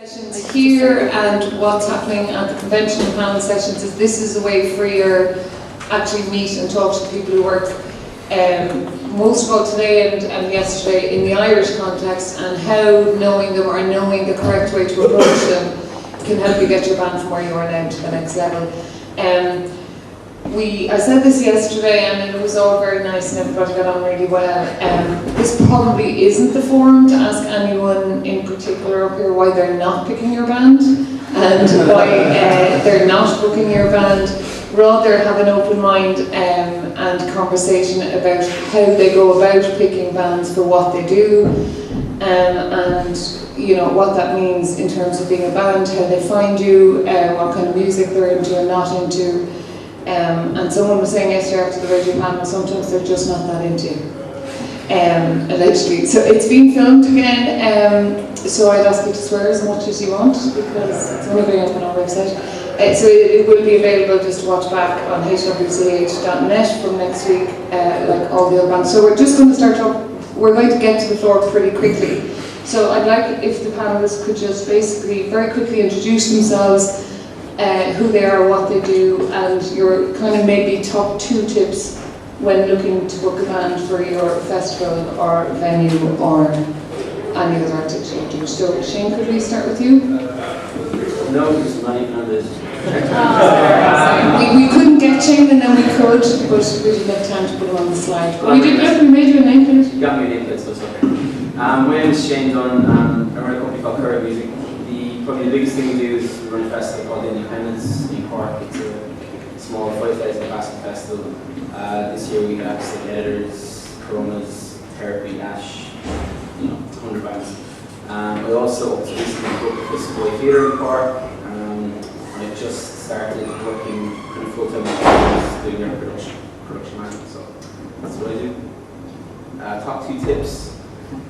sessions here and what's happening at the convention and panel sessions is this is a way for you actually meet and talk to people who work most of all today and yesterday in the Irish context, and how knowing them or knowing the correct way to approach them can help you get your band from where you are now to the next level. I said this yesterday and it was all very nice and everybody got on really well. This probably isn't the forum to ask anyone in particular up here why they're not picking your band and why they're not booking your band. Rather have an open mind and conversation about how they go about picking bands for what they do, and you know what that means in terms of being a band, how they find you, what kind of music they're into and not into. And someone was saying yesterday after the radio panel, sometimes they're just not that into allegedly. So it's been filmed again, so I'd ask you to swear as much as you want because it's only going up on our website. So it will be available just to watch back on HWCH11 from next week, like all the other bands. So we're just going to start off, we're going to get to the floor pretty quickly. So I'd like if the panelists could just basically very quickly introduce themselves, who they are, what they do, and your kind of maybe top 2 tips when looking to book a band for your festival or venue or any other activity you do. So Shane, could we start with you? No, it's not even on this. We couldn't get Shane and then we could, but we didn't have time to put him on the slide. But we did have, we made you a name plate. You got me a name plate, so it's okay. My name is Shane Dunn. I run a company called Current Music. Probably the biggest thing we do is run a festival called Independence in Cork. It's a small 5,000 capacity festival. This year we have Sick Editors, Coronas, Therapy, Ash, 100 bands. I also recently booked the Display Theatre in Cork. I just started working kind of full-time with doing their production management, so that's what I do. Top 2 tips.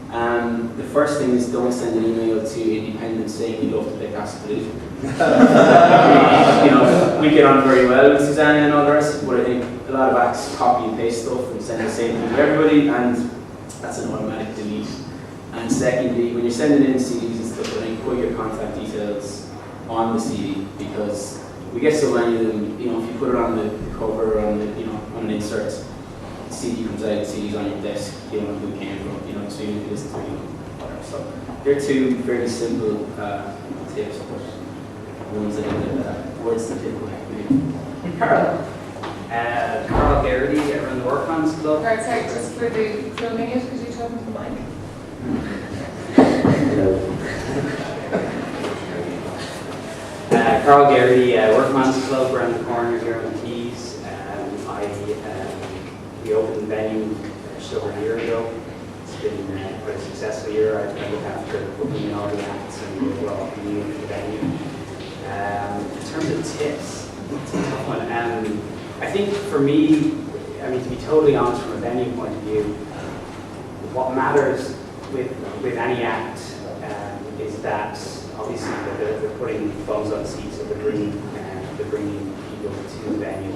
The first thing is don't send an email to Independent saying you'd love to play Castle. We get on very well with Susanna and all the rest, but I think a lot of acts copy and paste stuff and send the same thing to everybody, and that's an automatic delete. And secondly, when you're sending in CDs and stuff, I think put your contact details on the CD, because we get so many of them. If you put it on the cover or on the, on an insert, the CD comes out, the CD's on your desk, you don't know who it came from, so you need to listen to it, whatever. So they're 2 very simple tips, but ones that are words that people like me. Carl. Carl Garrity, I run the Workman's Club. Right, sorry, just for the filming it, could you talk with the mic? Carl Garrity, Workman's Club around the corner here on the Keys. We opened the venue just over a year ago. It's been quite a successful year. I look after booking all the acts and the overall community of the venue. In terms of tips, it's a tough one. I think for me, to be totally honest from a venue point of view, what matters with any act is that obviously they're putting bums on seats, so they're bringing people to the venue.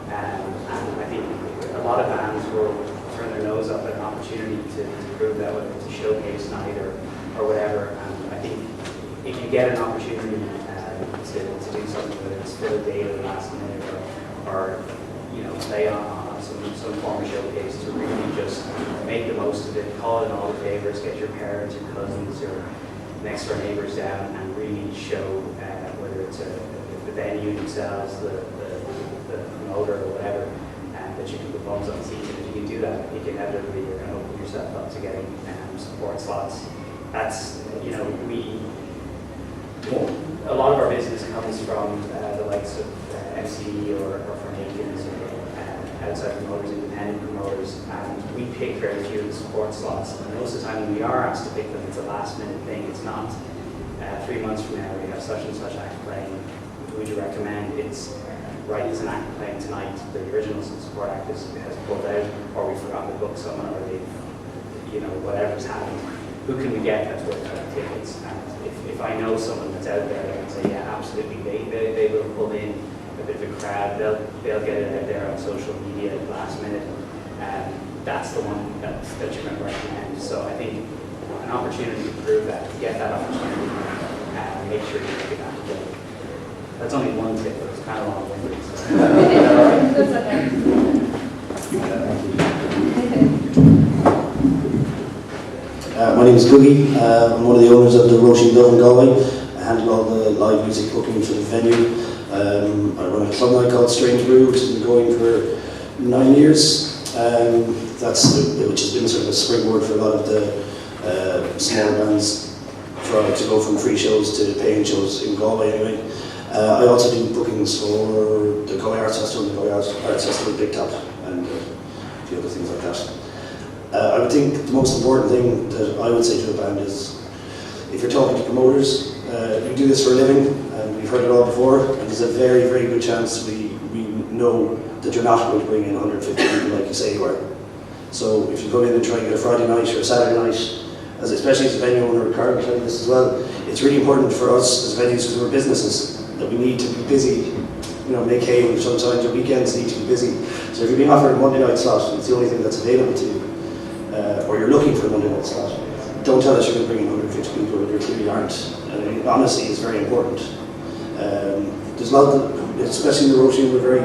And I think a lot of bands will turn their nose up at an opportunity to prove that, whether it's a showcase night or whatever. And I think if you get an opportunity to do something, whether it's fill a date at the last minute or play on some form of showcase, to really just make the most of it, call in all the favours, get your parents, your cousins, your next door neighbours down, and really show whether it's the venue themselves, the promoter or whatever, that you can put bums on seats. And if you can do that, I think inevitably you're going to open yourself up to getting support slots. That's, a lot of our business comes from the likes of MC or from agents or outside promoters, independent promoters, and we pick very few of the support slots. And most of the time when we are asked to pick them, it's a last minute thing. It's not 3 months from now we have such and such act playing. Would you recommend? It's right, it's an act playing tonight. The original support act has pulled out, or we forgot to book someone, or they've, whatever's happened. Who can we get that's worth tickets? And if I know someone that's out there, I can say, yeah, absolutely, they will pull in a bit of a crowd. They'll get it out there on social media at the last minute. That's the one that you're going to recommend. So I think an opportunity to prove that, to get that opportunity, make sure you make it back together. That's only one tip, but it's kind of long-winded. That's okay. My name is Googie. I'm one of the owners of the Roisin Dove in Galway. I handle all the live music booking for the venue. I run a club night called Strange Brew, which has been going for 9 years. Which has been sort of a springboard for a lot of the smaller bands to go from free shows to paying shows in Galway anyway. I also do bookings for the Galway Arts Festival, the Galway Arts Festival Big Top, and a few other things like that. I would think the most important thing that I would say to a band is, if you're talking to promoters, we do this for a living, and we've heard it all before, and there's a very, very good chance we know that you're not going to bring in 150 people like you say you are. So if you go in and try and get a Friday night or a Saturday night, especially as a venue owner, Ricardo will tell you this as well, it's really important for us as venues, because we're businesses, that we need to be busy, make hay, and sometimes your weekends need to be busy. So if you're being offered a Monday night slot, it's the only thing that's available to you, or you're looking for a Monday night slot, don't tell us you're going to bring in 150 people when you clearly aren't. Honesty is very important. There's a lot of, especially in the Roisin, we're very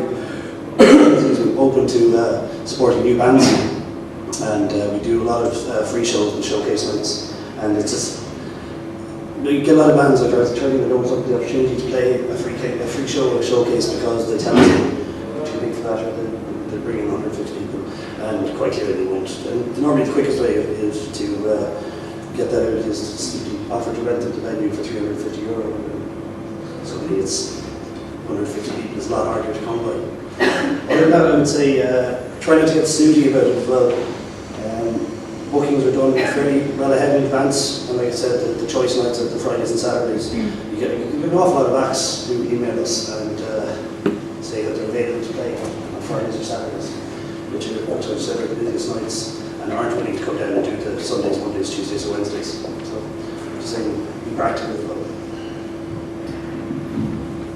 open to supporting new bands, and we do a lot of free shows and showcase nights, and it's just, you get a lot of bands like ours turning their nose up the opportunity to play a free show or a showcase because they tell us they're too big for that, or they're bringing 150 people, and quite clearly they won't. And normally the quickest way is to get that out is to simply offer to rent the venue for €350. Suddenly it's 150 people, it's a lot harder to come by. Other than that, I would say try not to get snooty about it as well. Bookings are done fairly well ahead in advance, and like I said, the choice nights are the Fridays and Saturdays. You get an awful lot of acts who email us and say that they're available to play on Fridays or Saturdays, which I've said are the busiest nights, and aren't willing to come down and do the Sundays, Mondays, Tuesdays, or Wednesdays. So just saying, be practical as well.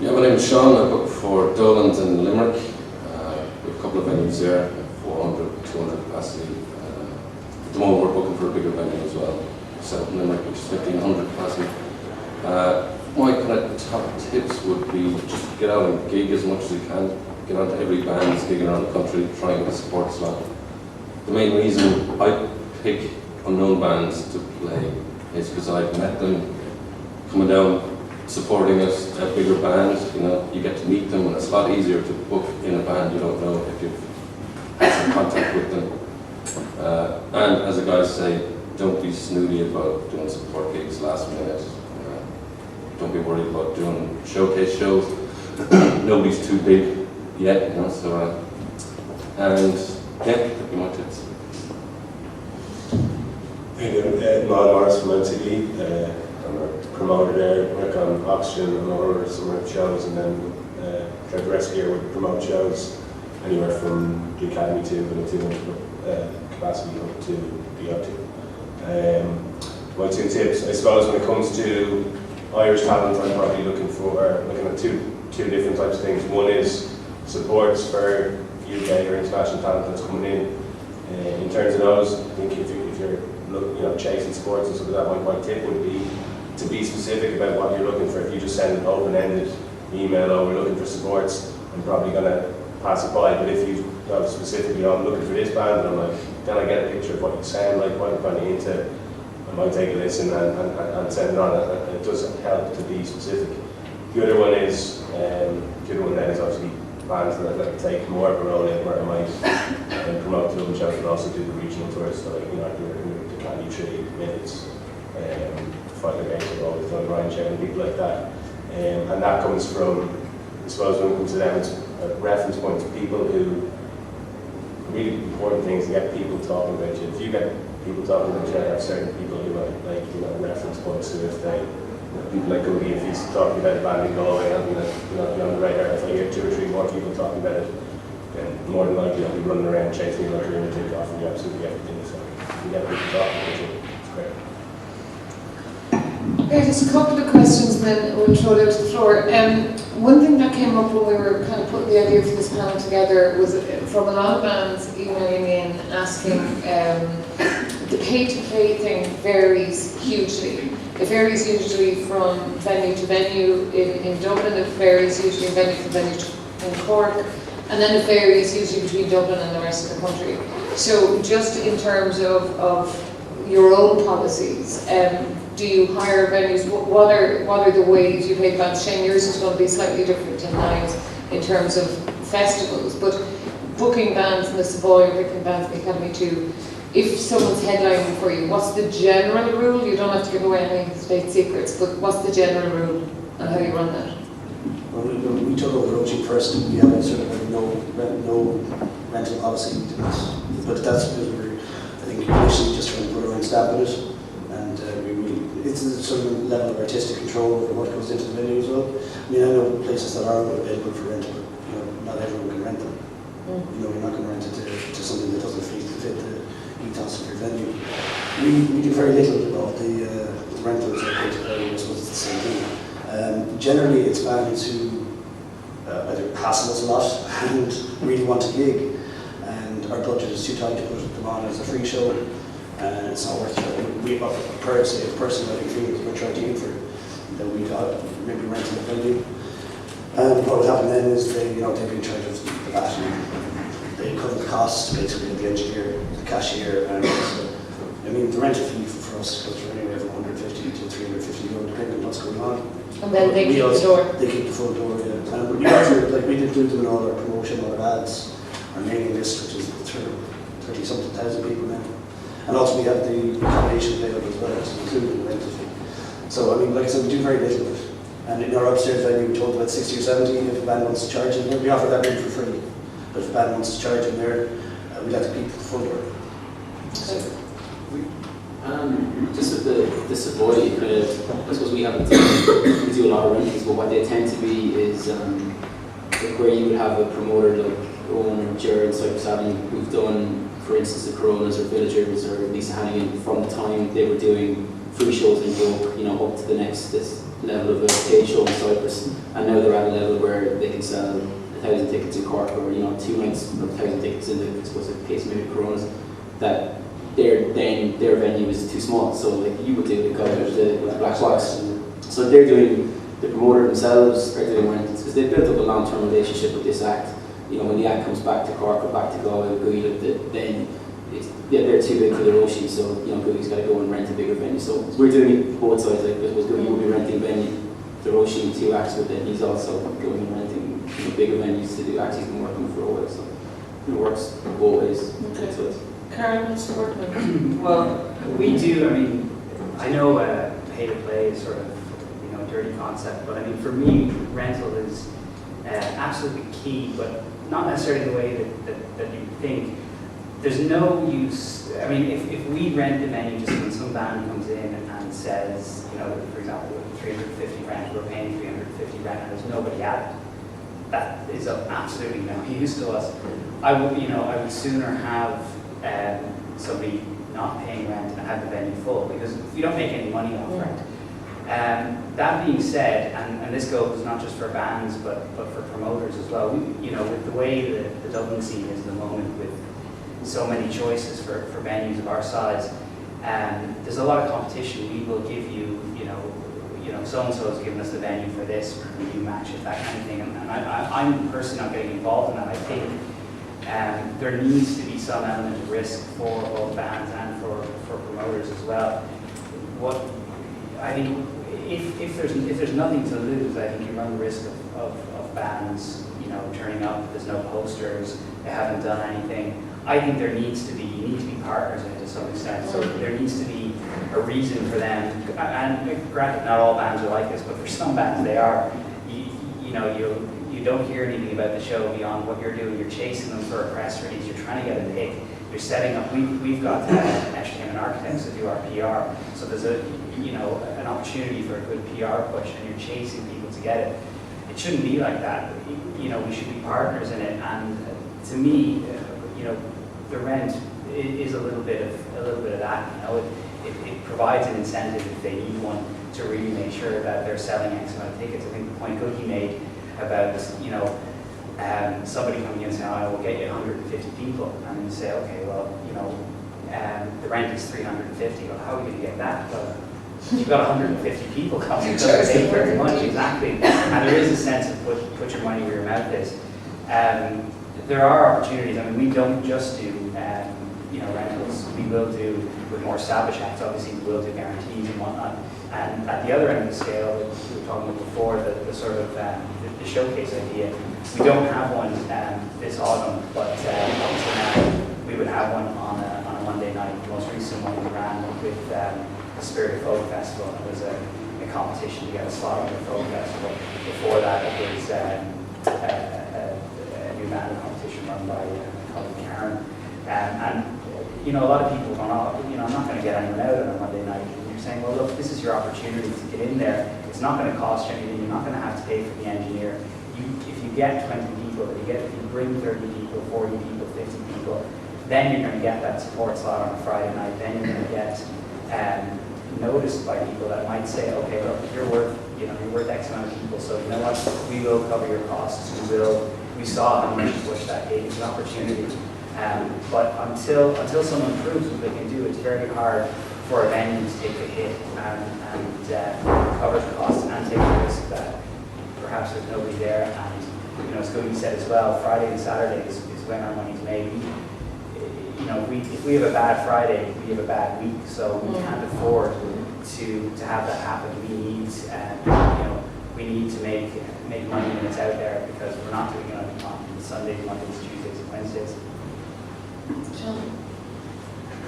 Yeah, my name is Sean. I book for Dolan's in Limerick. We have a couple of venues there, 400, 200 capacity. At the moment we're booking for a bigger venue as well, South Limerick, which is 1,500 capacity. My kind of top tips would be just get out and gig as much as you can. Get onto every band that's gigging around the country, try and get a support slot. The main reason I pick unknown bands to play is because I've met them coming down, supporting us at bigger bands. You get to meet them, and it's a lot easier to book in a band you don't know if you've had some contact with them. And as the guys say, don't be snooty about doing support gigs last minute. Don't be worried about doing showcase shows. Nobody's too big yet, so and yeah, that'd be my tips. Niall Morris from MTV. I'm a promoter there, work on Oxygen and other summer shows, and then try the rest of the year would promote shows anywhere from the Academy to the 200 capacity up to the up to. My two tips, I suppose, when it comes to Irish talent, I'm probably looking at two different types of things. One is supports for UK or international talent that's coming in. In terms of those, I think if you're chasing sports and stuff like that, my tip would be to be specific about what you're looking for. If you just send an open-ended email, we're looking for supports, I'm probably going to pass it by. But if you go specifically, I'm looking for this band, and then I get a picture of what you sound like, what you're kind of into, I might take a listen and send it on. It does help to be specific. The other one is obviously bands that take more of a role in where I might promote the open shows, but also do the regional tours. So the Candy Tree, Minutes, Fighter Games, I've always done Ryan Chen and people like that. And that comes from, I suppose when it comes to them, it's a reference point to people who, really important things to get people talking about you. If you get people talking about you, I have certain people who are reference points. So if people like Goody, if he's talking about a band in Galway, I'll be on the radar. If I hear 2 or 3 more people talking about it, then more than likely I'll be running around chasing you like a lunatic, offering you absolutely everything. So if you get people talking about you, it's great. Okay, just a couple of questions and then we'll throw it out to the floor. One thing that came up when we were kind of putting the idea for this panel together was from a lot of bands emailing in asking, the pay-to-play thing varies hugely. It varies usually from venue to venue in Dublin, it varies usually venue to venue in Cork, and then it varies usually between Dublin and the rest of the country. So just in terms of your own policies, do you hire venues? What are the ways you pay bands? Shane, yours is going to be slightly different than mine in terms of festivals, but booking bands in the Savoy or booking bands in the Academy too, if someone's headlining for you, what's the general rule? You don't have to give away any state secrets, but what's the general rule and how you run that? Well, we took over Roaching first, and we had sort of no rental policy, but that's because we were, I think, initially just trying to put our own stamp on it, and it's a sort of level of artistic control over what goes into the venue as well. I mean, I know places that are available for rental, but not everyone can rent them. You're not going to rent it to something that doesn't fit the ethos of your venue. We do very little of the rentals or pay-to-play. I suppose it's the same thing. Generally, it's bands who either hassle us a lot and really want to gig, and our budget is too tight to put them on as a free show, and it's not worth it. We have a person I think we're trying to aim for that we got maybe renting a venue. And what would happen then is they'd be in charge of the VAT. They cover the costs basically of the engineer, the cashier, and I mean the rental fee for us goes from anywhere from 150 to 350 euro depending on what's going on. And then they keep the door. They keep the full door, yeah. And we also, we include them in all our promotion, all our ads, our mailing list, which is 30-something thousand people now. And also we have the accommodation available as well, which is included in the rental fee. So I mean, like I said, we do very little of it. And in our upstairs venue, we told about 60 or 70 if a band wants to charge in there. We offer that rate for free. But if a band wants to charge in there, we'd have to keep the full door. Okay. Just with the Savoy, I suppose we do a lot of rentals, but what they tend to be is like where you would have a promoter like Owen or Jared and Cypress Avenue who've done, for instance, the Coronas or Villagers or Lisa Hannigan from the time they were doing free shows in York, up to the next level of a stage show in Cyprus, and now they're at a level where they can sell 1,000 tickets in Cork or 2 nights of 1,000 tickets in the, I suppose, the case maybe Coronas, that their venue is too small. So like you would do with the Black Box, so they're doing, the promoter themselves are doing rentals because they've built up a long-term relationship with this act. When the act comes back to Cork or back to Galway, then they're too big for the Roisin, so Googie's got to go and rent a bigger venue. So we're doing it both sides. Like I suppose Googie will be renting the Roisin 2 acts, but then he's also going and renting bigger venues to do acts he's been working for a while. So it works both ways. Okay. So Karen, what's the work? Well, we do. I mean, I know pay to play is sort of a dirty concept, but I mean for me, rental is absolutely key, but not necessarily the way that you think. There's no use. I mean, if we rent the venue just when some band comes in and says, for example, 350 rent, we're paying 350 rent, and there's nobody at it, that is of absolutely no use to us. I would sooner have somebody not paying rent and have the venue full, because we don't make any money off rent. That being said, and this goes not just for bands but for promoters as well. With the way the Dublin scene is at the moment, with so many choices for venues of our size, there's a lot of competition. We will give you, so and so has given us the venue for this, will you match it, that kind of thing. And I'm personally not getting involved in that. I think there needs to be some element of risk for both bands and for promoters as well. I think if there's nothing to lose, I think you run the risk of bands, turning up. There's no posters. They haven't done anything. I think you need to be partners in it to some extent. So there needs to be a reason for them. And granted, not all bands are like this, but for some bands they are. You don't hear anything about the show beyond what you're doing. You're chasing them for a press release. You're trying to get a pick. You're setting up. We've got entertainment architects that do our PR. So there's an opportunity for a good PR push, and you're chasing people to get it. It shouldn't be like that. We should be partners in it. And to me, the rent is a little bit of that. It provides an incentive if they need one to really make sure that they're selling X amount of tickets. I think the point Cookie made about somebody coming in and saying, I will get you 150 people, and you say, okay, well, the rent is 350. Well, how are you going to get that? Well, you've got 150 people coming, it doesn't take very much, exactly. And there is a sense of put your money where your mouth is. There are opportunities. I mean, we don't just do rentals. We will do with more established acts. Obviously, we will do guarantees and whatnot. And at the other end of the scale, that we were talking about before, the sort of the showcase idea. We don't have one this autumn, but until now we would have one on a Monday night. The most recent one we ran with the Spirit of Folk Festival. It was a competition to get a slot on the Folk Festival. Before that, it was a new band competition run by my colleague Karen. And a lot of people going, I'm not going to get anyone out on a Monday night. And you're saying, well, look, this is your opportunity to get in there. It's not going to cost you anything. You're not going to have to pay for the engineer. If you get 20 people, if you bring 30 people, 40 people, 50 people, then you're going to get that support slot on a Friday night. Then you're going to get noticed by people that might say, okay, look, you're worth X amount of people, so you know what, we will cover your costs. We saw how much you pushed that gate. It's an opportunity. But until someone proves what they can do, it's very hard for a venue to take the hit and cover the costs and take the risk that perhaps there's nobody there. And as Cody said as well, Friday and Saturday is when our money's made. If we have a bad Friday, we have a bad week, so we can't afford to have that happen. We need to make money when it's out there, because we're not doing it on Sundays, Mondays, Tuesdays, and Wednesdays.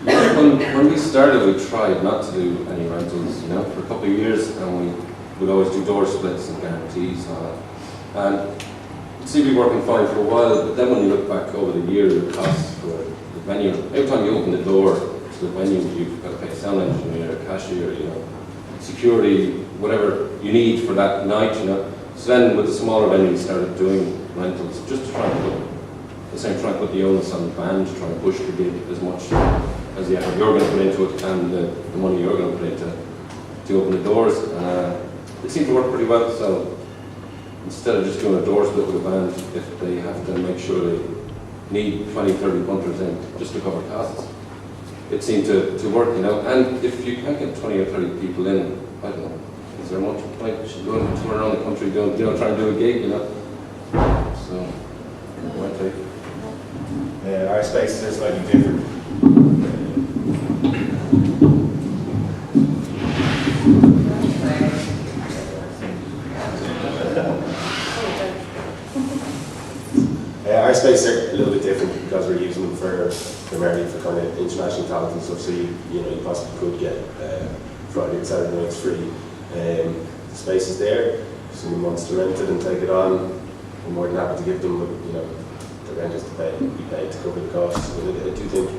When we started, we tried not to do any rentals, for a couple of years, and we would always do door splits and guarantees and all that. And it seemed to be working fine for a while, but then when you look back over the year, the costs for the venue, every time you open the door to the venue, you've got to pay a sound engineer, a cashier, security, whatever you need for that night, So then with the smaller venues, we started doing rentals, just to try and put the onus on the band, to try and push the gig as much as the effort you're going to put into it and the money you're going to put into to open the doors. It seemed to work pretty well, so instead of just doing a door split with a band, if they have to make sure they need 20, 30 punters in just to cover costs, it seemed to work, And if you can't get 20 or 30 people in, I don't know, is there much point going to around the country doing, trying to do a gig, So, my take. Our spaces are slightly different. Our spaces are a little bit different because we're using them primarily for kind of international talent and stuff. So you possibly could get Friday and Saturday nights free. The space is there. If someone wants to rent it and take it on, we're more than happy to give them. But the rent is to be paid to cover the costs. But I do think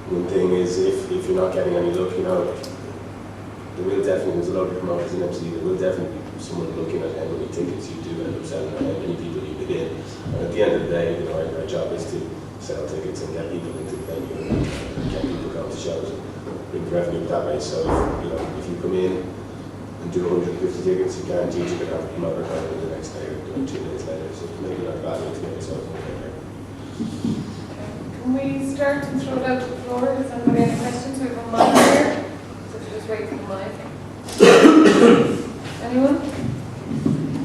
one thing is if you're not getting any luck, there will definitely, there's a lot of promoters in MC, there will definitely be someone looking at how many tickets you do end up selling or how many people you get in. And at the end of the day, our job is to sell tickets and get people into the venue and get people going to shows and bring the revenue that way. So if you come in and do 150 tickets, you guaranteed you can have a promoter coming in the next day or 2 days later. So maybe not a bad way to get yourself in there. Can we start and throw it out to the floor? Does anybody have any questions? We have a mic here. So just wait for the mic. Anyone?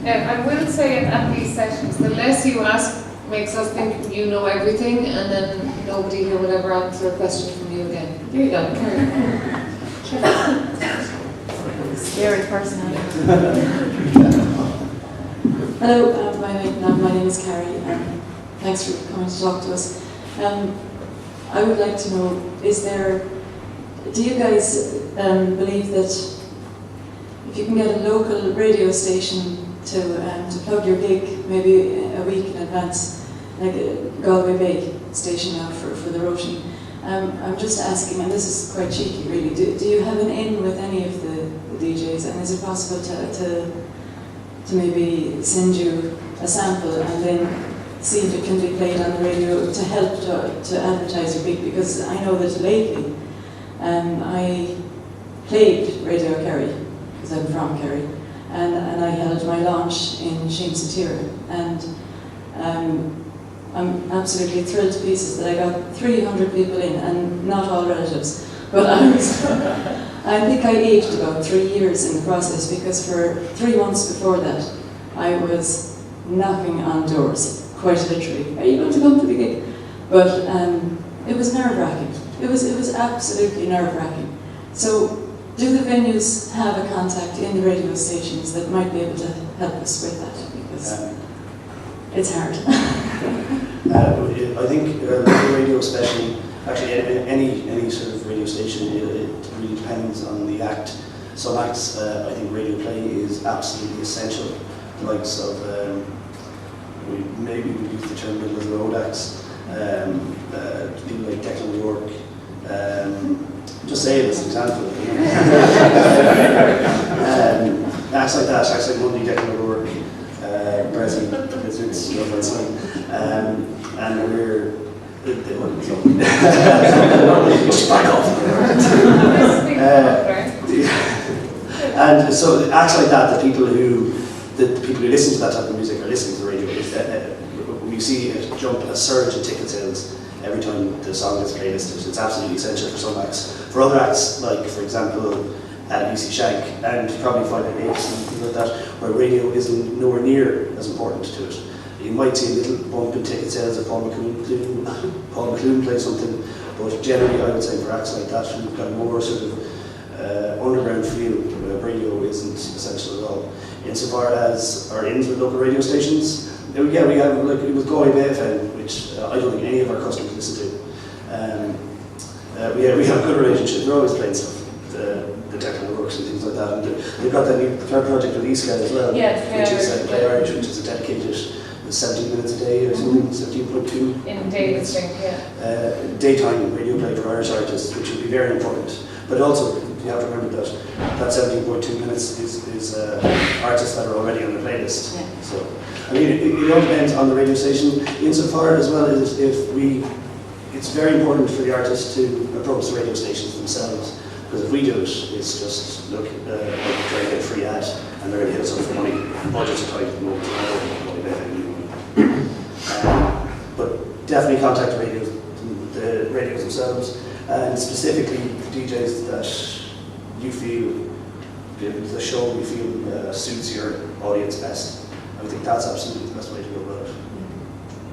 I will say at these sessions, the less you ask makes us think you know everything, and then nobody here will ever answer a question from you again. Here you go, carry on. Scary person. Hello, my name is Carrie, and thanks for coming to talk to us. I would like to know, do you guys believe that if you can get a local radio station to plug your gig maybe a week in advance, like a Galway Bay station now for the Roisin? I'm just asking, and this is quite cheeky really, do you have an in with any of the DJs, and is it possible to maybe send you a sample and then see if it can be played on the radio to help to advertise your gig? Because I know that lately I played Radio Kerry, because I'm from Kerry, and I held my launch in Shimsatira, and I'm absolutely thrilled to pieces that I got 300 people in, and not all relatives, But I think I aged about 3 years in the process, because for 3 months before that, I was knocking on doors, quite literally. Are you going to come to the gig? But it was nerve-wracking. It was absolutely nerve-wracking. So, do the venues have a contact in the radio stations that might be able to help us with that? Because it's hard. I think local radio, especially, actually any sort of radio station, it really depends on the act. Some acts, I think radio play is absolutely essential. The likes of, maybe we use the term middle of the road acts, people like Declan York, just say it as an example. Acts like that, acts like Monday, Declan York, Brezzy, and we're just back off. And so acts like that, the people who listen to that type of music are listening to the radio. We see a surge in ticket sales every time the song gets played. It's absolutely essential for some acts. For other acts, like for example, HWCH11, and probably 588 and things like that, where radio isn't nowhere near as important to it. You might see a little bump in ticket sales if Paul McClune plays something, but generally I would say for acts like that who've got more sort of underground feel, radio isn't essential at all. Insofar as our ins with local radio stations, we have, like it was Galway Bay FM, which I don't think any of our customers listen to. We have a good relationship, they're always playing stuff. The technical works and things like that, and they've got that new project with East as well, which is Play Irish, which is a dedicated 17 minutes a day or something, 17.2 in David's thing, daytime radio play for Irish artists, which would be very important. But also, you have to remember that 17.2 minutes is artists that are already on the playlist. Yeah. So, I mean, it all depends on the radio station. Insofar as well as it's very important for the artists to approach the radio stations themselves. Because if we do it, it's just, look, like trying to get a free ad, and they're going to hit us up for money. Budgets are tight at the moment. But definitely contact the radios themselves, and specifically the DJs that you feel, the show you feel suits your audience best. I think that's absolutely the best way to go about it.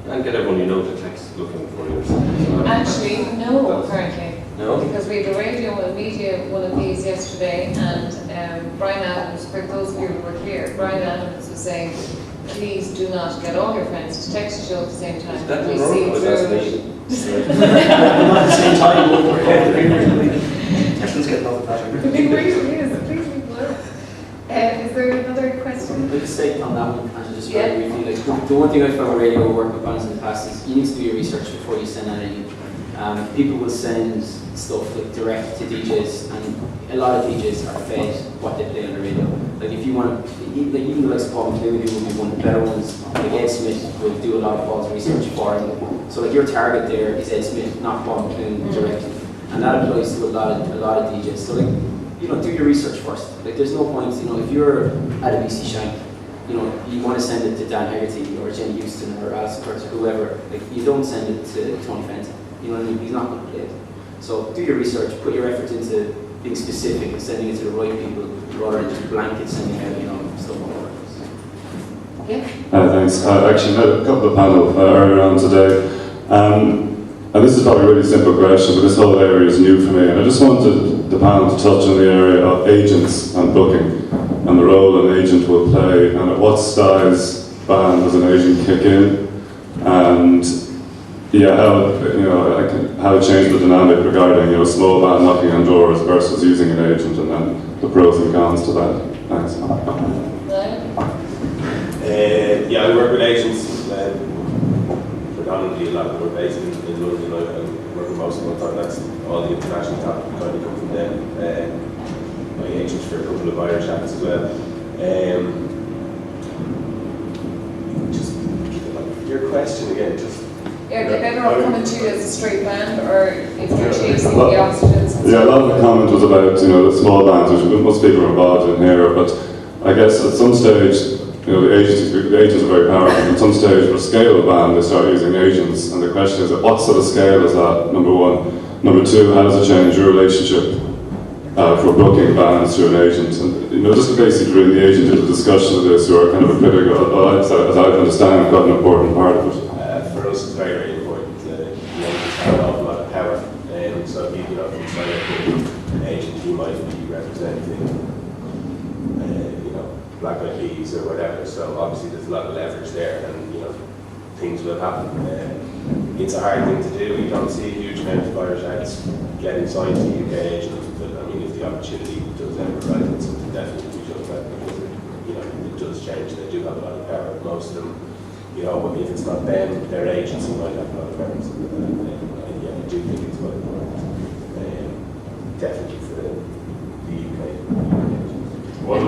And get everyone you know to text looking for yours. Actually, no, apparently. No? Because we had a radio and media one of these yesterday, and Brian Adams, for those of you who were here, Brian Adams was saying, please do not get all your friends to text the show at the same time. That We wrong, see or through that's it. me? Not at the same time, everyone's getting off the pattern. It really is, please be blurred. Is there another question? I'll just say on that one, and just Yeah. very briefly, like, the one thing I found with radio work with bands in the past is you need to do your research before you send anything. People will send stuff like direct to DJs, and a lot of DJs are fed what they play on the radio. Like if you want, like even the likes of Paul McClune, who will be one of the better ones, like Ed Smith will do a lot of Paul's research for him. So like your target there is Ed Smith, not Paul McClune directly, and that applies to a lot of DJs. So like, you know, do your research first. Like there's no point, you know, if you're at a HWCH11, you know, you want to send it to Dan Haggerty or Jenny Houston or Alison Curtis or whoever, like you don't send it to Tony Fenton. You know what I mean? He's not going to play it. So do your research, put your effort into being specific and sending it to the right people rather than just blanket sending out, you know, stuff all over. Yeah. Thanks. I actually met a couple of panel earlier on today. And this is probably a really simple question, but this whole area is new for me. And I just wanted the panel to touch on the area of agents and booking and the role an agent will play, and at what size band does an agent kick in, and yeah, how it changed the dynamic regarding small band knocking on doors versus using an agent, and then the pros and cons to that. Thanks. Yeah, I work with agents. Predominantly, a lot of them are based in London. I work with most of them. That's all the international talent kind of come from them. My agents for a couple of Irish acts as well. Just your question again. Yeah, they better off coming to you as a straight band, or if they're chasing the oxygens. Yeah, a lot of the comment was about the small bands, which most people are involved in here. But I guess at some stage, the agents are very powerful. At some stage, for a scale of band, they start using agents, and the question is, what sort of scale is that? Number one, Number two, how does it change your relationship for booking bands through an agent? And just to basically bring the agent into discussion of this, who are kind of a critical, as I understand, quite an important part of it. For us, it's very, very important. The agents have an awful lot of power. So if you if you sign up with an agent, you might be representing Black Eyed Peas or whatever. So obviously there's a lot of leverage there, and things will happen. It's a hard thing to do. You don't see a huge amount of Irish acts getting signed to UK agents, but I mean, if the opportunity does ever arise, it's something definitely we jump at, because it does change. They do have a lot of power. Most of them, if it's not them, their agency might have a lot of power. So, yeah, I do think it's quite important. Definitely for the UK.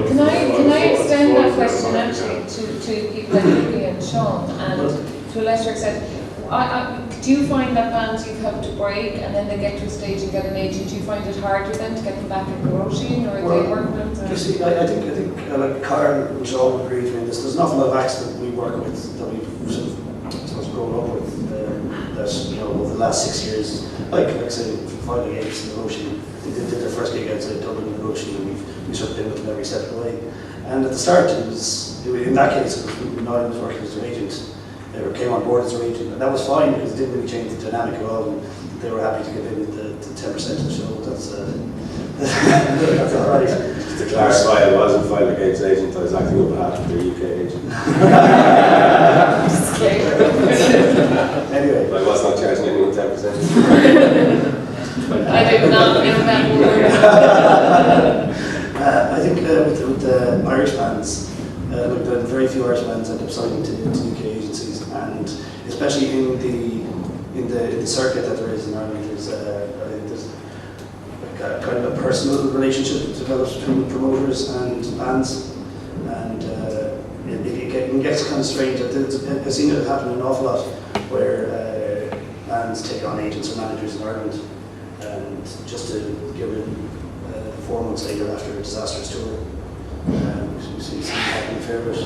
Can I extend that question actually to people like Ruby and Sean, and to a lesser extent, do you find that bands you've helped to break and then they get to a stage and get an agent, do you find it harder then to get them back in the routine, or they work with them? You see, I think like Carl and Sean would agree with me on this. There's an awful lot of acts that we work with that we've sort of grown up with that over the last 6 years, like I say, 5 gigs in the Roisin. They did their first gig outside Dublin in the Roisin, and we sort of been with them every step of the way. And at the start, it was, in that case, Niall was working as their agent, or came on board as their agent, and that was fine because it didn't really change the dynamic at all, and they were happy to give in with the 10% of the show. That's all right. Just to clarify, I wasn't File Gates agent, I was acting on behalf of their UK agent. Anyway. I was not charging anyone 10%. I did not know that word. I think with the Irish bands, very few Irish bands end up signing to UK agencies, and especially in the circuit that there is in Ireland, there's like a kind of a personal relationship that develops between promoters and bands, and it gets kind of strange. I've seen it happen an awful lot where bands take on agents or managers in Ireland, and just to get rid of them 4 months later after a disastrous tour. We see it happening a fair bit.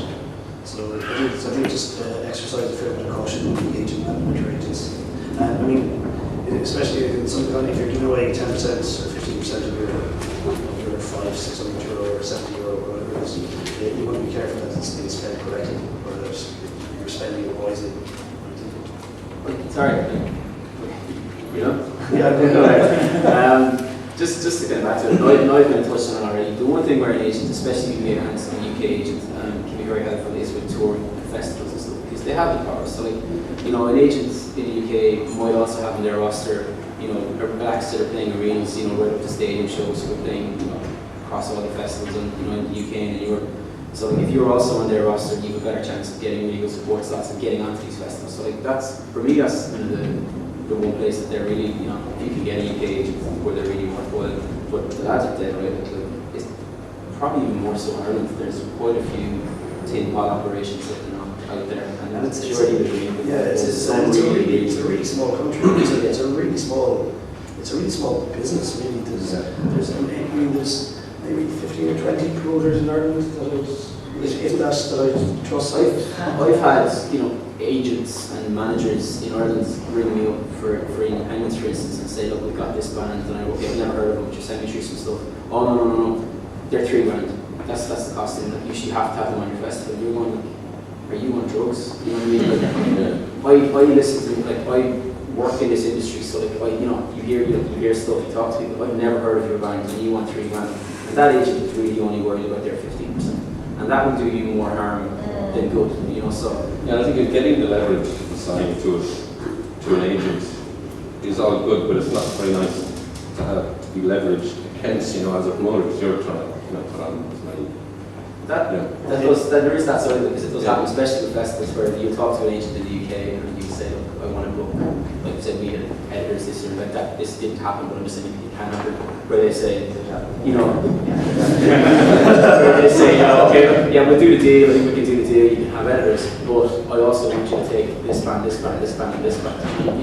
So I think just exercise a fair bit of caution when engaging manager agents. And I mean, especially in some kind, if you're giving away 10% or 15% of your 500, 600 euro or 70 euro or whatever it is, you want to be careful that it's being spent correctly, or that you're spending it wisely. Sorry. Yeah. Just to get back to it, I've been touched on it already. The one thing where an agent, especially UK hands and UK agent, can be very helpful is with touring festivals and stuff, because they have the power. So like, an agent in the UK might also have on their roster, acts that are playing arenas, right up to stadium shows, who are playing, across all the festivals and in the UK and in Europe. So like, if you're also on their roster, you have a better chance of getting really good support slots and getting onto these festivals. So like, that's, for me, that's kind of the one place that they're really, if you can get a UK agent where they're really worthwhile. But the lads are dead right, it's probably even more so Ireland. There's quite a few tin pot operations out there, and it's a really small country. It's a really small business. Really, there's maybe 15 or 20 promoters in Ireland that I trust. I've had agents and managers in Ireland ring me up for independence, for instance, and say, look, we've got this band, and I've never heard of them, just send me through some stuff. Oh no, they're $3 grand. That's the cost, and you should have to have them on your festival. You're going, are you on drugs? You know what I mean? I listen to, I work in this industry, so you hear stuff, you talk to people. I've never heard of your band, and you want $3 grand. And that agent is really only worried about their 15%, and that will do you more harm than good. So yeah, I think getting the leverage assigned to an agent is all good, but it's not very nice to be leveraged against, as a promoter, because you're trying to put on as many. There is that sort of, because it does happen, especially with festivals where you talk to an agent in the UK and you say, look, I want to book, like you said, we had editors this year, like that, this didn't happen, but I'm just saying it can happen, where they say, where they say, okay, yeah, we'll do the deal, I think we can do the deal, you can have editors, but I also want you to take this band, this band, this band, and this band. And,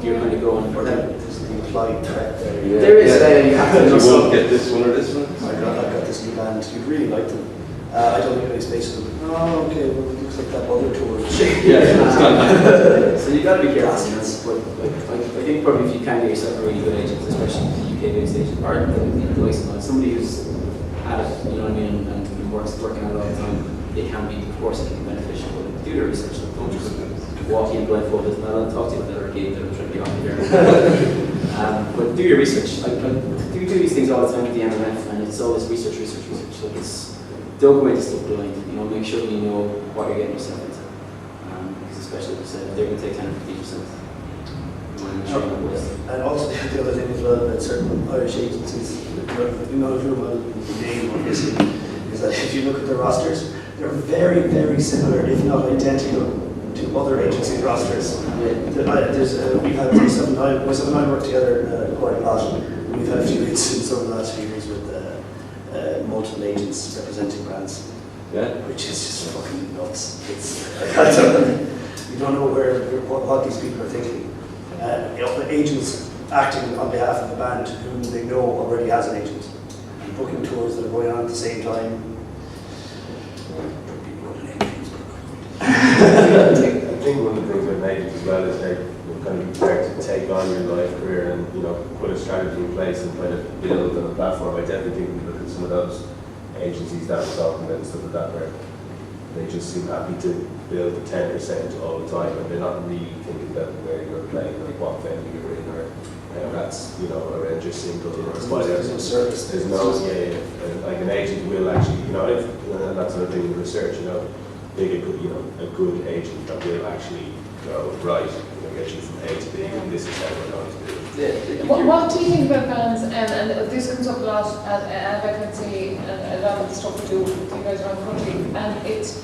you're kind of going for that. There's the implied threat there. Yeah. There is, you have to you won't get this one or this one. I've got this new band, you'd really like them. I don't think any space. Oh, okay, well, it looks like that other tour. So you got to be careful. You know, but I think probably if you can get yourself a really good agent, especially UK-based agent, or somebody who's at it, you know what I mean, and working on it all the time, it can be, of course, it can be beneficial. But do your research. Don't just walk in blindfolded. And I'll talk to you about that gate that I'm trying to be on here. But do your research. Like do these things all the time with the MMF, and it's always research. Like don't go into stuff blind. You know, make sure you know what you're getting yourself into. Because especially, like I said, they're going to take 10 or 50%. And also the other thing as well about certain Irish agencies, you know if you're well name or history, is that if you look at the rosters, they're very, very similar, if not identical, to other agencies' rosters. We've had myself and I work together quite a lot. We've had a few incidents over the last few years with multiple agents representing brands, which is just fucking nuts. You don't know what these people are thinking. Agents acting on behalf of a band whom they know already has an agent, and booking tours that are going on at the same time. I think one of the things with an agent as well is they're kind of prepared to take on your life career and put a strategy in place and kind of build on a platform. I definitely think we look at some of those agencies that we're talking about and stuff like that where they just seem happy to build the 10% all the time, and they're not really thinking about where you're playing, like what venue you're in, or that's around your single or whatever. There's no service. There's no like an agent will actually, and that's another thing with research. Pick a good agent that will actually go right, get you from A to B, and this is how we're going to do it. What do you think about bands? And this comes up a lot, and I can see a lot of the stuff we do with you guys around the country. And it's,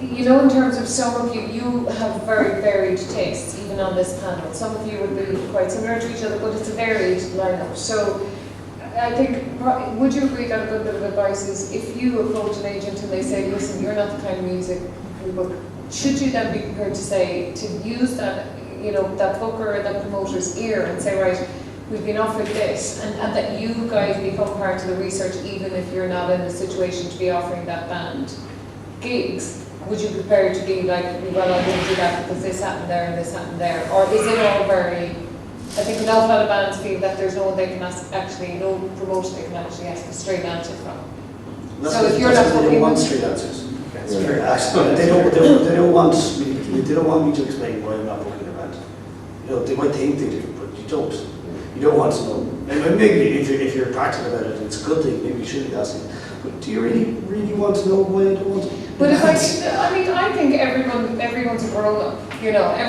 in terms of some of you have very varied tastes, even on this panel. Some of you would be quite similar to each other, but it's a varied lineup. So I think, would you agree that a good bit of advice is if you approach an agent and they say, listen, you're not the kind of music we book, should you then be prepared to use that, that booker or that promoter's ear and say, right, we've been offered this, and that you guys become part of the research even if you're not in the situation to be offering that band gigs? Would you be prepared to be like, well, I didn't do that because this happened there and this happened there? Or is it all very, I think an awful lot of bands feel that there's no one they can ask, no promoter they can actually ask a straight answer from. So if you're not they don't want straight answers. They don't want me to explain why I'm not booking a band. They might think they do, but you don't. You don't want to know. And maybe if you're practical about it, it's a good thing. Maybe you should be asking. But do you really want to know why I don't want to? But I think everyone's a grown up. You're talking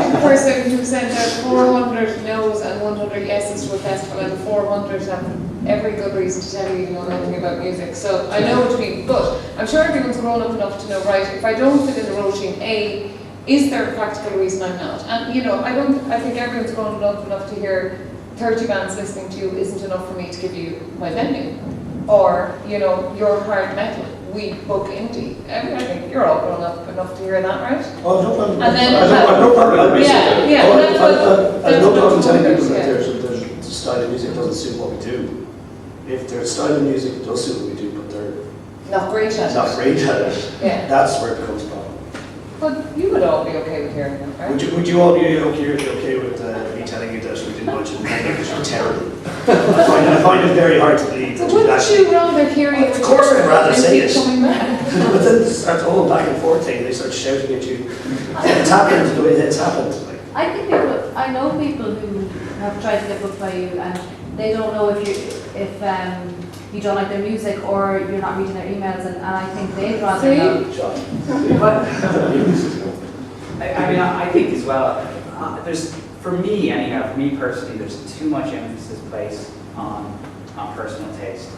to the person who sent out 400 no's and 100 yeses to a festival, and 400 have every good reason to tell you nothing about music. So I know what you mean, but I'm sure everyone's grown up enough to know, right, if I don't fit in the routine, is there a practical reason I'm not? And I think everyone's grown up enough to hear 30 bands listening to you isn't enough for me to give you my venue. Or, you're hard metal, we book indie. I think you're all grown up enough to hear that, right? Oh, no problem. And then I've no problem. I've no problem telling people that their style of music doesn't suit what we do. If their style of music does suit what we do, but they're not great at it. Yeah. That's where it becomes a problem. But you would all be okay with hearing them, right? Would you all be okay with me telling you that we did much and it was terrible? I find it very hard to believe. So wouldn't you rather hear it? Of course I'd rather say it. Coming back? But then they start the whole back and forth thing, they start shouting at you. It's happened the way it's happened. I think I know people who have tried to get booked by you and they don't know if you don't like their music or you're not reading their emails, and I think they'd rather know. I think as well, for me personally, there's too much emphasis placed on personal taste.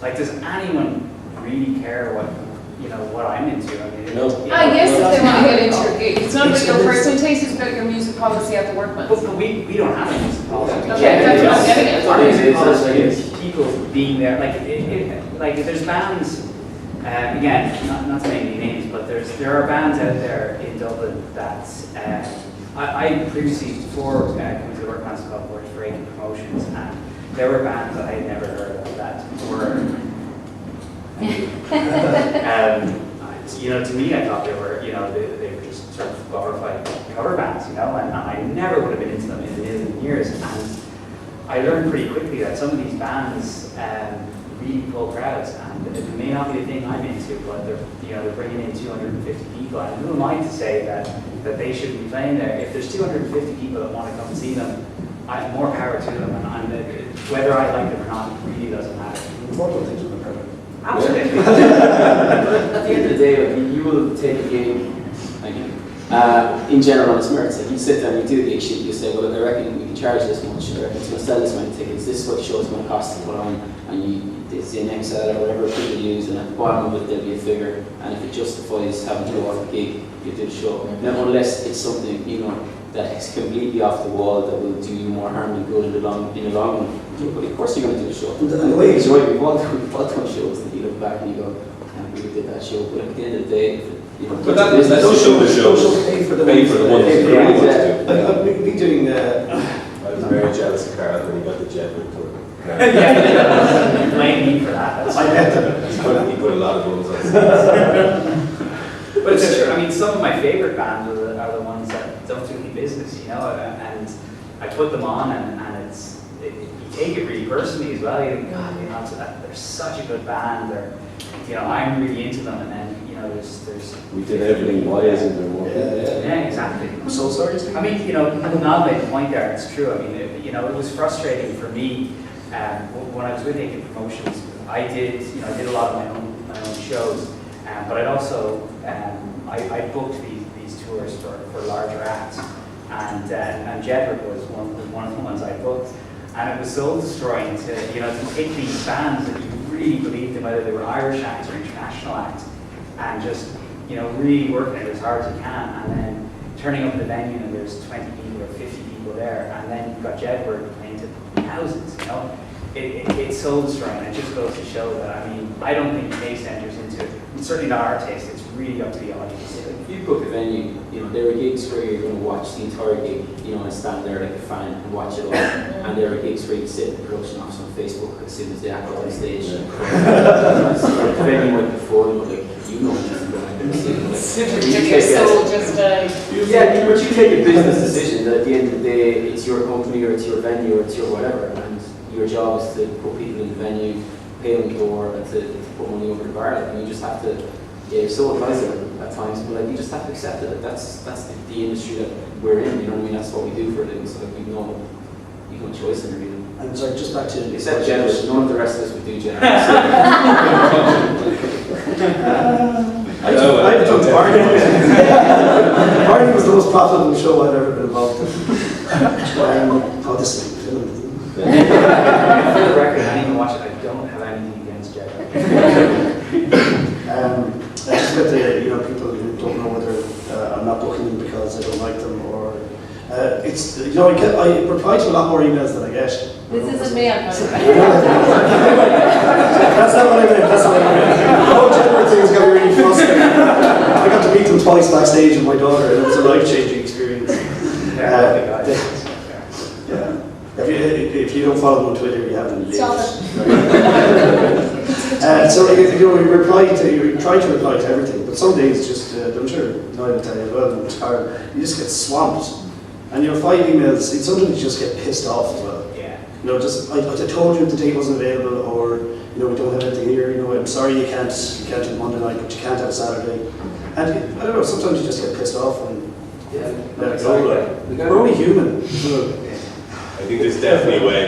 Like, does anyone really care what I'm into? Yes, if they want to get into your gig. It's not about your personal taste, it's about your music policy at the workman's. But we don't have a music policy. Okay, that's what I'm getting at. It's people being there. Like there's bands, again, not to name any names, but there are bands out there in Dublin that I previously, before coming to the Work Bands Club, worked for Aiken Promotions, and there were bands that I had never heard of that were. To me, I thought they were, they were just sort of glorified cover bands, and I never would have been into them in a million years. And I learned pretty quickly that some of these bands really pull crowds, and it may not be a thing I'm into, but they're bringing in 250 people, and who am I to say that they shouldn't be playing there? If there's 250 people that want to come and see them, I have more power to them, and whether I like them or not really doesn't matter. Absolutely. At the end of the day, you will take a gig, in general on its merits. Like you sit there and you do a gig sheet, you say, well, look, I reckon we can charge this much, I reckon it's going to sell this many tickets, this is what the show's going to cost to put on, and it's in Excel or whatever people use, and at the bottom of it there'll be a figure, and if it justifies having to go off the gig, you do the show. Now, unless it's something, that is completely off the wall that will do you more harm than good in the long run. But of course you're going to do a show. And the way it's right, we've all done shows that you look back and you go, I can't believe we did that show. But at the end of the day, but those shows pay for the ones that you really want to do. I've been doing. I was very jealous of Carl when he got the Jedward tour. You blame me for that. He put a lot of buttons on. But it's true. I mean, some of my favorite bands are the ones that don't do any business, and I put them on, and you take it really personally as well. You think, God, so they're such a good band. I'm really into them, and then there's. We did everything. Why isn't there more? Yeah, exactly. I'm so sorry. I mean, Niall made the point there. It's true. I mean, it was frustrating for me when I was with Aiken Promotions. I did a lot of my own shows, but I'd also I booked these tours for larger acts, and Jedward was one of the ones I booked, and it was soul destroying to take these bands that you really believed in, whether they were Irish acts or international acts, and just really working it as hard as you can, and then turning up at the venue and there's 20 people or 50 people there, and then you've got Jedward playing to thousands. It's soul destroying. It just goes to show that, I don't think taste enters into it. It's certainly not our taste. It's really up to the audience. If you book a venue, there are gigs where you're going to watch the entire gig, and stand there like a fan and watch it all. And there are gigs where you sit in the production office on Facebook as soon as they act on stage. The venue might be full, but but you take a business decision that at the end of the day, it's your company or it's your venue or it's your whatever, and your job is to put people in the venue, pay them the door, and to put money over the bar. And you just have to, you're so advisable at times, but you just have to accept it. That's the industry that we're in. That's what we do for a living. So we've no choice in it really. And sorry, just back to except generous. None of the rest of us would do generous. I've done Barney. Barney was the most profitable show I've ever been involved in. This is film. For the record, I didn't even watch it. I don't have anything against Jedward. I just get the people who don't know whether I'm not booking them because I don't like them, or it's I reply to a lot more emails than I get. This isn't me, I'm not. That's not what I meant. That's what I meant. The whole Jedward thing's got me really frustrated. I got to meet them twice backstage with my daughter, and it was a life-changing experience. If you don't follow them on Twitter, you haven't lived. So you try to reply to everything, but some days just I'm sure Niall will tell you as well. It's hard. You just get swamped, and 5 emails. Sometimes you just get pissed off as well. Yeah. I told you the date wasn't available, or we don't have anything here. I'm sorry you can't do Monday night, but you can't have Saturday. And I don't know. Sometimes you just get pissed off and let it go. We're only human. I think there's definitely a way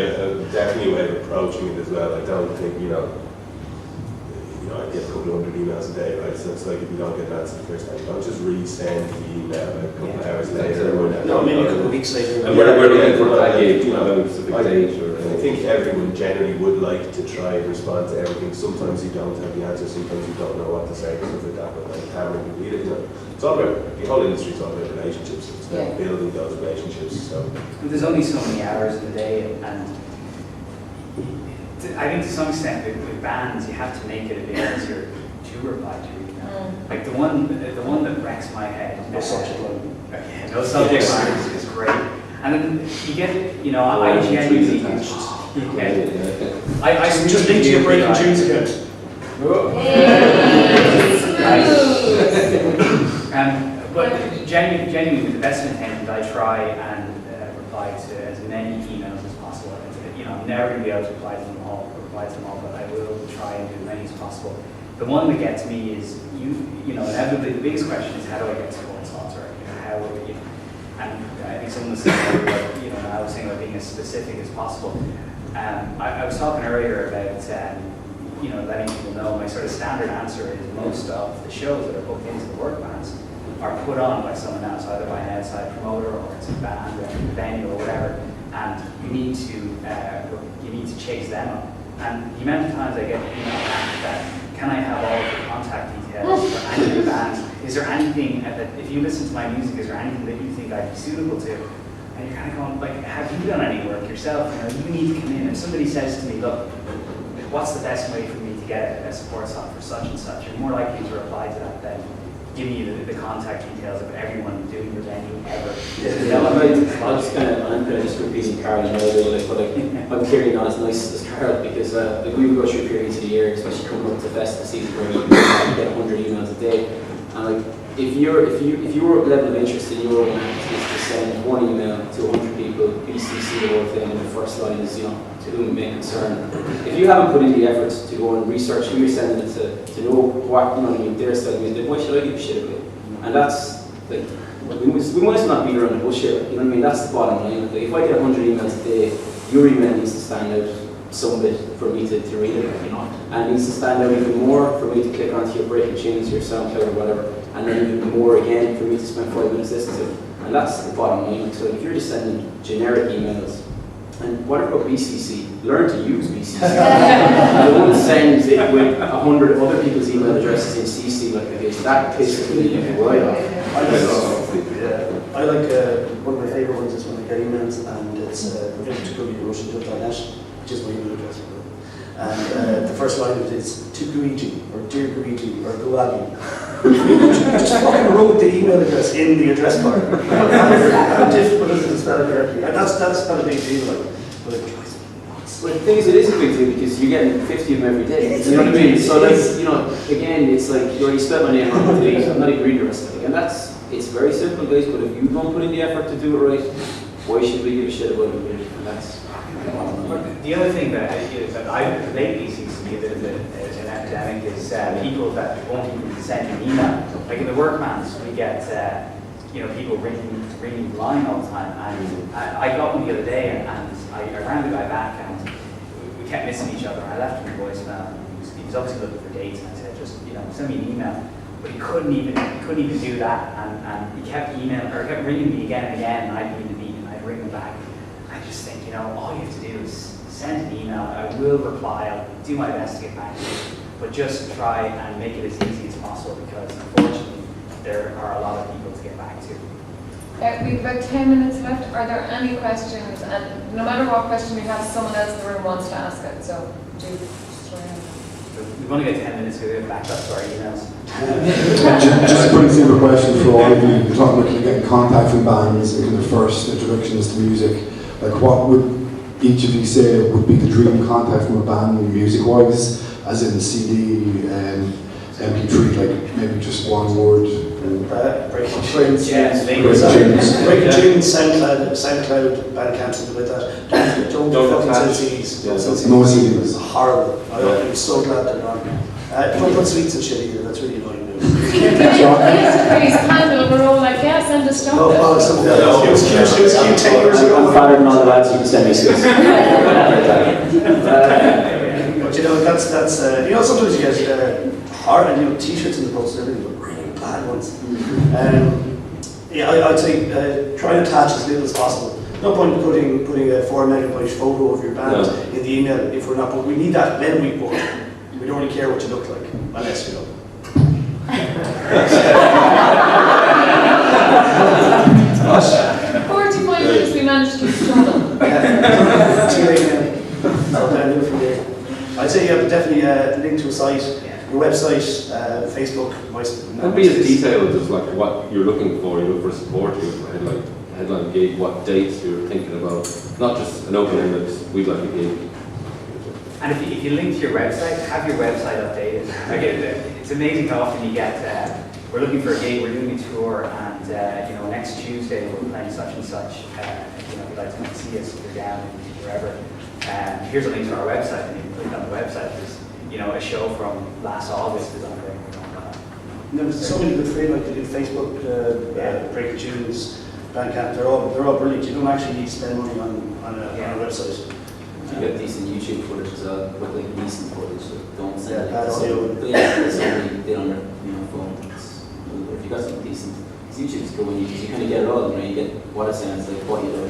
of approaching it as well. I don't think I get a couple of hundred emails a day, right? So it's like if you don't get an answer the first time, you don't just resend the email a couple of hours later. No, maybe a couple of weeks later. And we're looking for that date, a specific date. I think everyone generally would like to try and respond to everything. Sometimes you don't have the answer, sometimes you don't know what to say, stuff like that, but hammering you read it. It's all about, the whole industry is all about relationships. It's about building those relationships. So there's only so many hours in the day, and I think to some extent with bands you have to make it available to do reply to your email. Like the one that wrecks my head. No subject line. Yeah, no subject line is great. And then you get, you know, I genuinely, I Just link to your break and tunes account. But genuinely, with the best of intentions, I try and reply to as many emails as possible. You know, I'm never going to be able to reply to them all, but I will try and do as many as possible. The one that gets me is, you know, inevitably the biggest question is, how do I get support slots, or how, you know, and I think someone was saying about, you know, I was saying about being as specific as possible. I was talking earlier about, you know, letting people know. My sort of standard answer is most of the shows that are booked into the work bands are put on by someone else, either by an outside promoter or it's a band or a venue or whatever, and you need to chase them up. And the amount of times I get email back that, can I have all of the contact details for any of the bands? Is there anything that, if you listen to my music, is there anything that you think I'd be suitable to? And you're kind of going, like, have you done any work yourself? You know, you need to come in. If somebody says to me, look, what's the best way for me to get a support slot for such and such? You're more likely to reply to that than give me the contact details of everyone doing your venue ever. Yeah, I'm kind of just repeating Carol and Melody, like, but like, I'm clearly not as nice as Carol because like we would go through periods of the year, especially coming up to festival season where you get 100 emails a day, and like if you were level of interest in your own activities to send one email to 100 people, BCC the whole thing, and the first line is, you know, to whom it may concern. If you haven't put in the effort to go and research who you're sending it to know what, you know what I mean, they're selling it, then why should I give a shit about it? And that's like, we might as well not beat around the bush here, you know what I mean? That's the bottom line. Like, if I get 100 emails a day, your email needs to stand out some bit for me to read it, you know, and it needs to stand out even more for me to click onto your breaking tunes, your SoundCloud or whatever, and then even more again for me to spend 5 minutes listening to it. And that's the bottom line. So if you're just sending generic emails, and what about BCC? Learn to use BCC. I won't send it with 100 other people's email addresses in CC like it is. That pisses me right off. I like one of my favourite ones is when I get emails and it's prevent2w@russianduff.net, which is my email address. And the first line of it is to Guigi or dear Guigi or Guagi. Just fucking wrote the email address in the address bar. How difficult is it to spell it correctly? And that's not a big deal. Well, the thing is, it is a big deal because you're getting 50 of them every day. You know what I mean? So that's, you know, again, it's like you already spelled my name wrong today, so I'm not even reading the rest of it. And it's very simple, guys. But if you don't put in the effort to do it right, why should we give a shit about it? And that's. The other thing that I lately seem to be an epidemic is people that won't even send an email. Like in the workmans, we get you know, people ringing the line all the time. And I got one the other day, and I rang the guy back, and we kept missing each other. I left him a voicemail. He was obviously looking for dates, and I said, just, you know, send me an email. But he couldn't even do that, and he kept ringing me again and again, and I'd be in the meeting, and I'd ring him back. I just think, you know, all you have to do is send an email. I will reply. I'll do my best to get back to you, but just try and make it as easy as possible because, unfortunately, there are a lot of people to get back to. We have about 10 minutes left. Are there any questions? And no matter what question we have, someone else in the room wants to ask it. So, do just throw it in. We've only got 10 minutes to get back up to our emails. Just a pretty simple question for all of you. You're talking about getting contact from bands and their first introductions to music. Like, what would each of you say would be the dream contact from a band music-wise, as in CD and MP3, like maybe just one word? Breaking tunes, breaking tunes, SoundCloud, Bandcamp, something like that. Don't fucking send CDs. No CDs. It's horrible. I'm so glad they're gone. Don't put sweets and shit either. That's really annoying. Please, handle, we're all like, yeah, send us stuff. Oh, something else. It was cute 10 years ago. I'm fatter than all the lads, you can send me sweets. But you know, that's you know, sometimes you get hard, you know, t-shirts in the post and everything, but really bad ones. Yeah, I'd say try and attach as little as possible. No point in putting a 4 megabyte photo of your band in the email if we're not, but we need that then we book. We don't really care what you look like, unless you know. 45 minutes we managed to struggle. I'd say definitely link to a site your website, Facebook, And be as detailed as like what you're looking for. You look for support, you look for headline gig, what dates you're thinking about. Not just an opening that we'd like a gig. And if you link to your website, have your website updated. Like it's amazing how often you get, we're looking for a gig, we're doing a tour, and you know, next Tuesday we're playing such and such. You know, if you'd like to come and see us, if you're down wherever. Here's a link to our website, and you can click on the website. There's, you know, a show from last August is on there. There's so many good free, like they do Facebook, Break the Tunes, Bandcamp. They're all brilliant. You don't actually need to spend money on a website. You get decent YouTube footage as well, but like decent footage. So don't send it. Bad audio. Somebody did on their phone. If you got something decent, YouTube's good when you kind of get it all. You know, you get what it sounds like, what you don't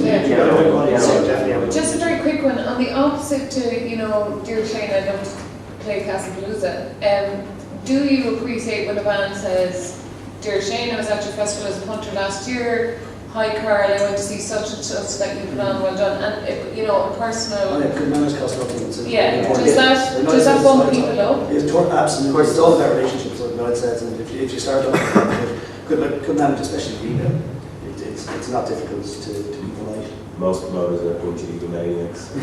Yeah. Just a very quick one. On the opposite to, you know, Dear Shane, I don't play Casablanca. Do you appreciate when a band says, Dear Shane, I was at your festival as a punter last year. Hi Carl, I went to see such and such that you put on, well done. And you know, a personal. Good manners cost nothing. Yeah. Does that bump people up? It's absolutely. Of course, it's all about relationships, like God says, and if you start off good manage, especially email, it's not difficult to be polite. Most promoters are punchy egomaniacs.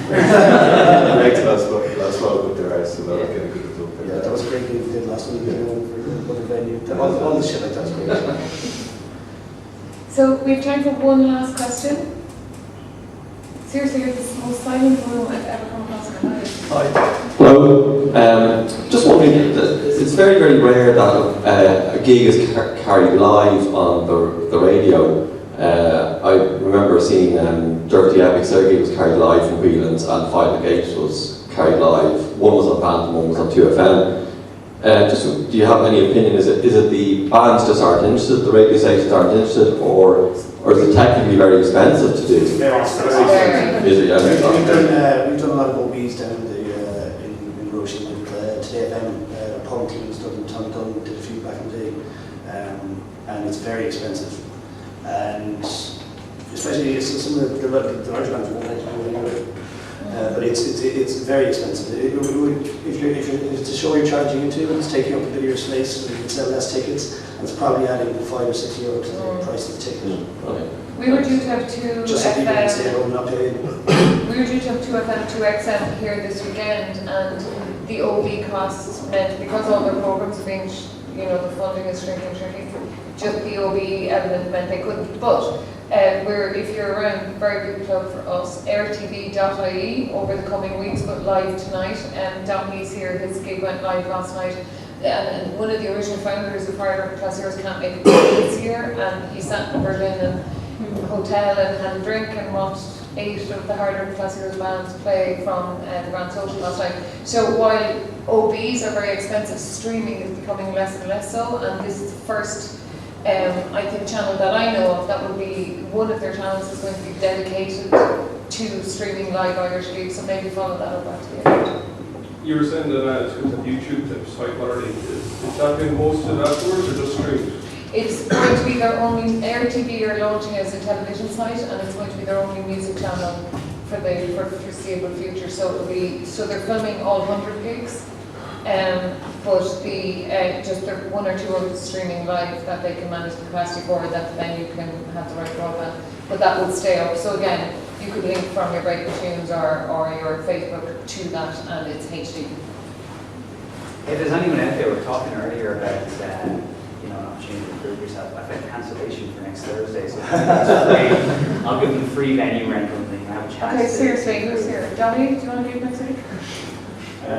Makes a lot of smoke with their eyes, so they'll get a good result. Yeah, that was a great gig we did last week for the venue. All the shit like that's great. So we have time for one last question. Seriously, it's the most silent room I've ever come across in my life. Hi. Hello. Just wondering, it's very, very rare that a gig is carried live on the radio. I remember seeing Dirty Epics, their gig was carried live from Whelan's, and Five Gate was carried live. One was on Band and one was on 2FM. Just, do you have any opinion? Is it the bands just aren't interested, the radio stations aren't interested, or is it technically very expensive to do? It's very expensive. Is it? We've done a lot of OBs down in Roisin with Today FM, Paul Clean's done, Tom Dunn did a few back in the day, and it's very expensive. And especially some of the large bands won't like to do it anyway. But it's very expensive. If it's a show you're charging into and it's taking up a bit of your space, so you can sell less tickets, and it's probably adding €5 or €6 to the price of the ticket. Okay. We were due to have two Just so people can stay FM. home not paying. We were due to have 2FM, 2XM here this weekend, and the OB costs meant, because all their programs are being, you know, the funding is shrinking, just the OB element meant they couldn't. But if you're around, very good plug for us, airtv.ie over the coming weeks, but live tonight. Dominique's here, his gig went live last night. And one of the original founders of Hard Class Heroes can't make it this year, and he sat in Berlin and hotel and had a drink and watched 8 of the Hard Class Heroes bands play from the Grand Social last night. So while OBs are very expensive, streaming is becoming less and less so, and this is the first I think channel that I know of that will be, one of their channels is going to be dedicated to streaming live Irish gigs, so maybe follow that up after the event. You were saying that it's with the YouTube tips, high quality. Is that being hosted afterwards or just streamed? It's going to be their only, AirTV are launching as a television site, and it's going to be their only music channel for the foreseeable future. So it'll be, so they're filming all 100 gigs, but just there are 1 or 2 others streaming live that they can manage the capacity for, that the venue can have the right broadband, but that will stay up. So again, you could link from your Break the Tunes or your Facebook to that, and it's HD. If there's anyone out there, we were talking earlier about you know, an opportunity to improve yourself. I've had cancellation for next Thursday, so I'll give them free venue rental and they can have a chat. Okay, seriously, who's here? Johnny, do you want to give next week?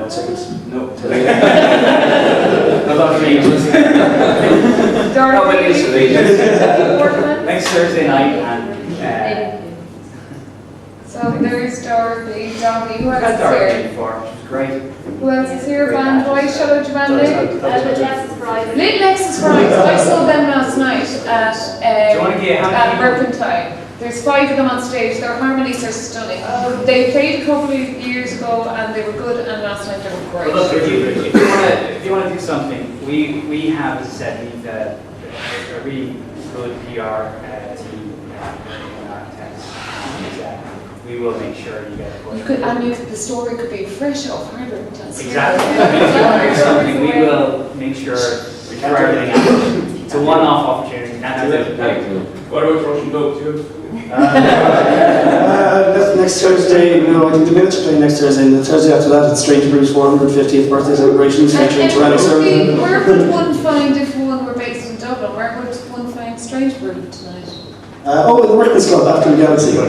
Seconds? No. No, not me. Next Thursday night, and so there's Dorothy, Johnny, who I've else had is Dorothy here? before. She's great. Who else is here? Band Boys, shout out to Band Little Lexus Fries. Little Lexus Fries. I saw them last night Do you want to get at Mercantile. There's 5 of them on stage. Their harmonies are stunning. They played a couple of years ago and they were good, and last night they were great. Well, look, if you want to do something, we have, as I said, we've a really good PR team, architects. we will make sure you get a push. The story could be fresh off Hardware Class. Exactly. If something, we will make sure we throw everything out. It's a one-off opportunity. That's it. What about Russian dubs? Next Thursday, no, I think the Minutes are playing next Thursday, and the Thursday after that it's Strange Brew's 450th birthday celebrations featuring Tyrannic Sermon. Where would one find, if one were based in Dublin, where would one find Strange Brew tonight? In the Workman's Club after the Galaxy. Is that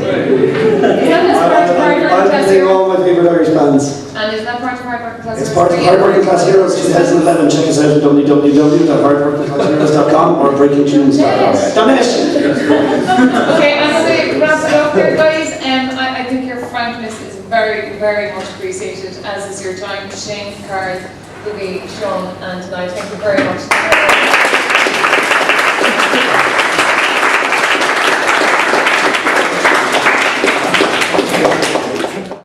part of Hardware I'll Class be playing Heroes? all my favourite Irish bands. And is that part of Hardware Class Heroes? It's part of Hardworking Class Heroes 2011. Check us out at www.hardworkingclassheroes.com or breakingtunes.com. Okay, I'm going to wrap it up here, guys. I think your frankness is very, very much appreciated, as is your time. Shane, Carl, Louis, Sean, and tonight. Thank you very much.